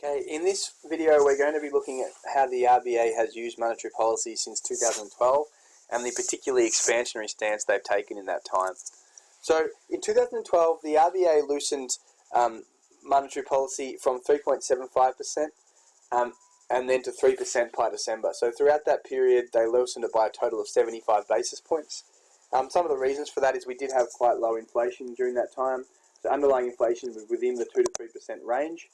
Okay, in this video we're going to be looking at how the RBA has used monetary policy since 2012 and the particularly expansionary stance they've taken in that time. So in 2012 the RBA loosened monetary policy from 3.75% and then to 3% by December. So throughout that period they loosened it by a total of 75 basis points. Some of the reasons for that is we did have quite low inflation during that time. So underlying inflation was within the 2 to 3% range.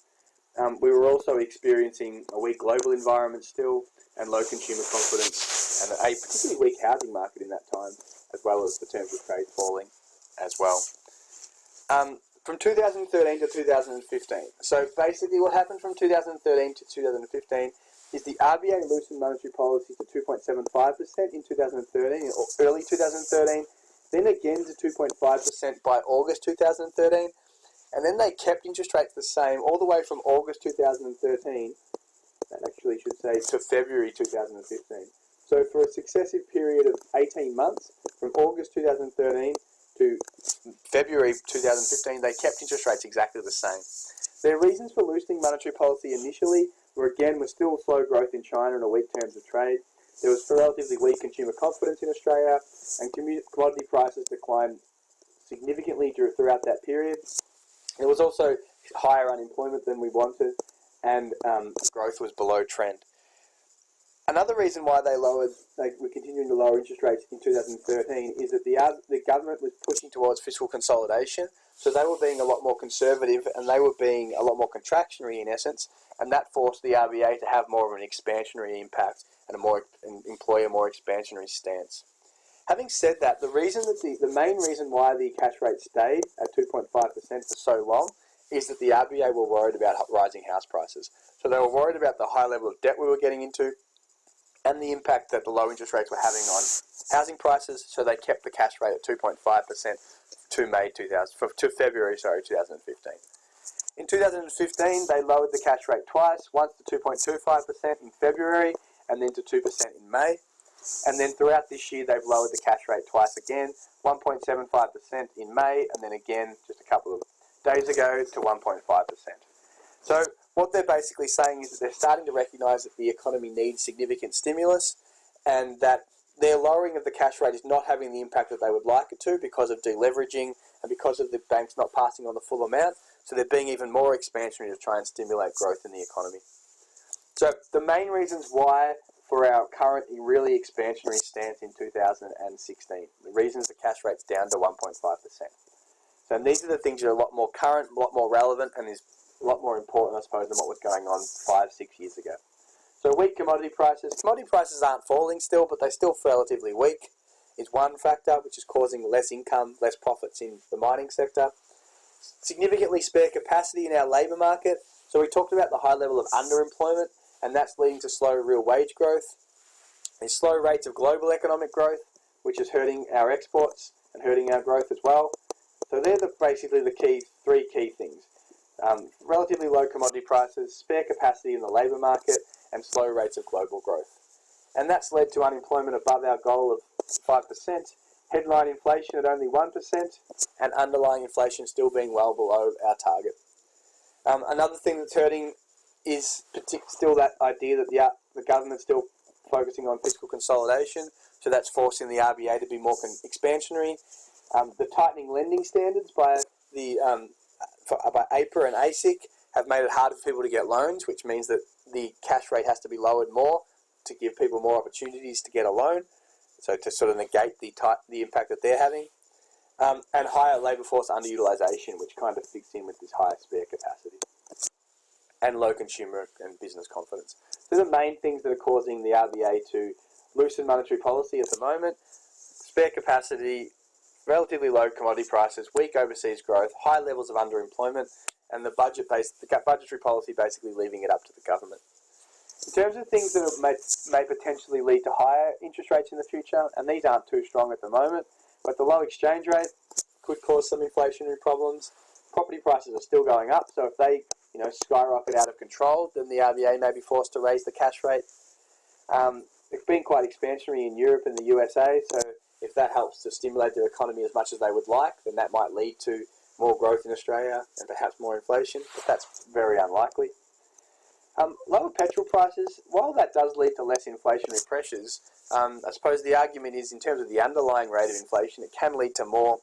We were also experiencing a weak global environment still, and low consumer confidence, and a particularly weak housing market in that time, as well as the terms of trade falling as well. From 2013 to 2015. So basically what happened from 2013 to 2015 is the RBA loosened monetary policy to 2.75% in 2013, or early 2013, then again to 2.5% by August 2013, and then they kept interest rates the same all the way from August 2013, that actually should say, to February 2015. So for a successive period of 18 months, from August 2013 to February 2015, they kept interest rates exactly the same. Their reasons for loosening monetary policy initially were still slow growth in China and a weak terms of trade. There was relatively weak consumer confidence in Australia, and commodity prices declined significantly throughout that period. There was also higher unemployment than we wanted, and growth was below trend. Another reason why they were continuing to lower interest rates in 2013 is that the government was pushing towards fiscal consolidation, so they were being a lot more conservative and they were being a lot more contractionary in essence, and that forced the RBA to have more of an expansionary impact and employ a more expansionary stance. Having said that, the main reason why the cash rate stayed at 2.5% for so long is that the RBA were worried about rising house prices. So they were worried about the high level of debt we were getting into and the impact that the low interest rates were having on housing prices, so they kept the cash rate at 2.5% to February 2015. In 2015, they lowered the cash rate twice, once to 2.25% in February and then to 2% in May. And then throughout this year, they've lowered the cash rate twice again, 1.75% in May, and then again just a couple of days ago to 1.5%. So what they're basically saying is that they're starting to recognise that the economy needs significant stimulus, and that their lowering of the cash rate is not having the impact that they would like it to because of deleveraging and because of the banks not passing on the full amount. So they're being even more expansionary to try and stimulate growth in the economy. So the main reasons why for our current really expansionary stance in 2016. The reasons the cash rate's down to 1.5%. So these are the things that are a lot more current, a lot more relevant, and is a lot more important, I suppose, than what was going on 5-6 years ago. So weak commodity prices. Commodity prices aren't falling still, but they're still relatively weak. Is one factor which is causing less income, less profits in the mining sector. Significantly spare capacity in our labour market. So we talked about the high level of underemployment, and that's leading to slow real wage growth. There's slow rates of global economic growth, which is hurting our exports and hurting our growth as well. So they're basically the three key things. Relatively low commodity prices, spare capacity in the labour market, and slow rates of global growth. And that's led to unemployment above our goal of 5%, headline inflation at only 1%, and underlying inflation still being well below our target. Another thing that's hurting is still that idea that the government's still focusing on fiscal consolidation, so that's forcing the RBA to be more expansionary. The tightening lending standards by APRA and ASIC have made it harder for people to get loans, which means that the cash rate has to be lowered more to give people more opportunities to get a loan, so to sort of negate the impact that they're having. And higher labour force underutilisation, which kind of fits in with this higher spare capacity. And low consumer and business confidence. These are the main things that are causing the RBA to loosen monetary policy at the moment. Spare capacity, relatively low commodity prices, weak overseas growth, high levels of underemployment, and the budgetary policy basically leaving it up to the government. In terms of things that may potentially lead to higher interest rates in the future, and these aren't too strong at the moment, but the low exchange rate could cause some inflationary problems. Property prices are still going up, so if they skyrocket out of control, then the RBA may be forced to raise the cash rate. It's been quite expansionary in Europe and the USA, so if that helps to stimulate their economy as much as they would like, then that might lead to more growth in Australia and perhaps more inflation, but that's very unlikely. Lower petrol prices, while that does lead to less inflationary pressures, I suppose the argument is in terms of the underlying rate of inflation, it can lead to more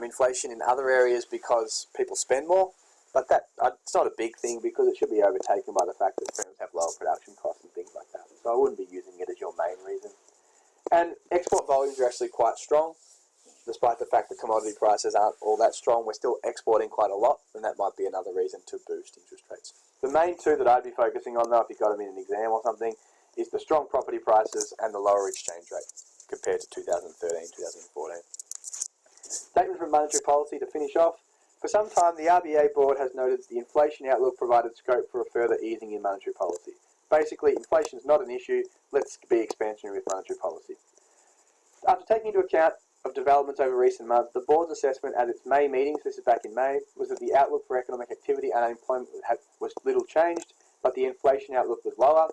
inflation in other areas because people spend more. But it's not a big thing because it should be overtaken by the fact that firms have lower production costs and things like that. So I wouldn't be using it as your main reason. And export volumes are actually quite strong. Despite the fact that commodity prices aren't all that strong, we're still exporting quite a lot, and that might be another reason to boost interest rates. The main two that I'd be focusing on, though, if you got them in an exam or something, is the strong property prices and the lower exchange rate compared to 2013, 2014. Statement from monetary policy to finish off. For some time, the RBA board has noted that the inflation outlook provided scope for a further easing in monetary policy. Basically, inflation is not an issue, let's be expansionary with monetary policy. After taking into account of developments over recent months, the board's assessment at its May meetings, this is back in May, was that the outlook for economic activity and unemployment was little changed, but the inflation outlook was lower.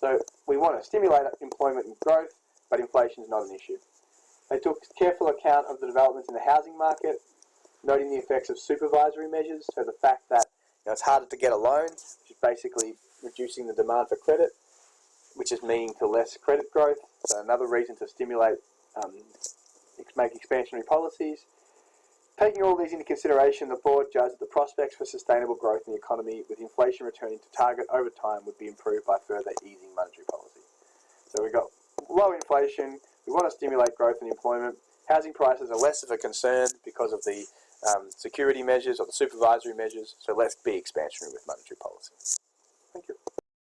So we want to stimulate employment and growth, but inflation is not an issue. They took careful account of the developments in the housing market, noting the effects of supervisory measures, so the fact that it's harder to get a loan, which is basically reducing the demand for credit, which is meaning to less credit growth, so another reason to stimulate make expansionary policies. Taking all these into consideration, the board judged that the prospects for sustainable growth in the economy with inflation returning to target over time would be improved by further easing monetary policy. So we've got low inflation, we want to stimulate growth and employment, housing prices are less of a concern because of the security measures or the supervisory measures, so let's be expansionary with monetary policy. Thank you.